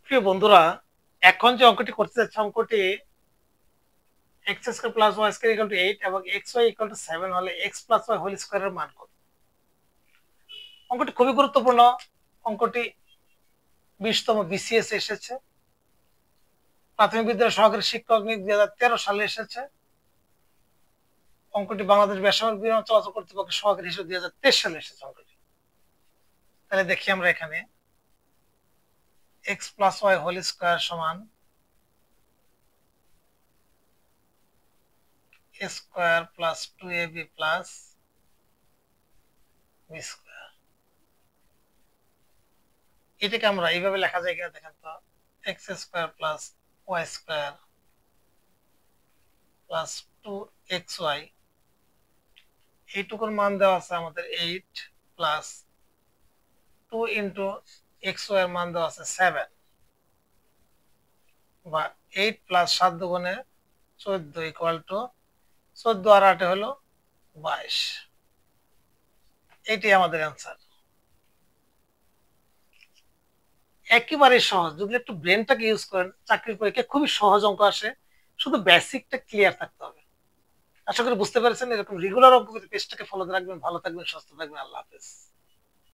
প্রিয় বন্ধুরা, এখন যে অঙ্কটি করতে যাচ্ছে অঙ্কটি x square plus y square equal to 8 এবং এক্স ওয়াই ইকুয়াল টু 7 হলে এক্স প্লাস ওয়াই হোল স্কয়ারের মান কত। অঙ্কটি খুবই গুরুত্বপূর্ণ। অঙ্কটি 20তম বিসিএস এসেছে, প্রাথমিক বিদ্যালয় সহকারী শিক্ষক নিয়োগ 2013 সালে এসেছে। অঙ্কটি বাংলাদেশ বেসামরিক বিমান চলাচল কর্তৃপক্ষের সহকারী হিসেবে 2023 সালে এসেছে অঙ্কটি। তাহলে দেখি আমরা এখানে x plus y whole square সমান a square plus 2ab plus b square. এটাকে আমরা এইভাবে লেখা যায় কিনা দেখেন তো। X square plus y square plus 2xy, এইটুকুর মান দেওয়া আছে আমাদের 8 প্লাস 2 ইন্টু xy এর মান দেওয়া আছে 7, বা 8 প্লাস 7 দুগুণে 14 ইকুয়াল টু 14 আর 8 হলো 22। এটি আমাদের অ্যান্সার। একেবারে সহজ, যদি একটু ব্রেনটাকে ইউজ করেন চাকরির পরীক্ষায় খুবই সহজ অঙ্ক আসে, শুধু বেসিকটা ক্লিয়ার থাকতে হবে। আশা করি বুঝতে পেরেছেন। এরকম রেগুলার অঙ্ক পেজটাকে ফলো রাখবেন। ভালো থাকবেন, সুস্থ থাকবেন। আল্লাহ হাফেজ।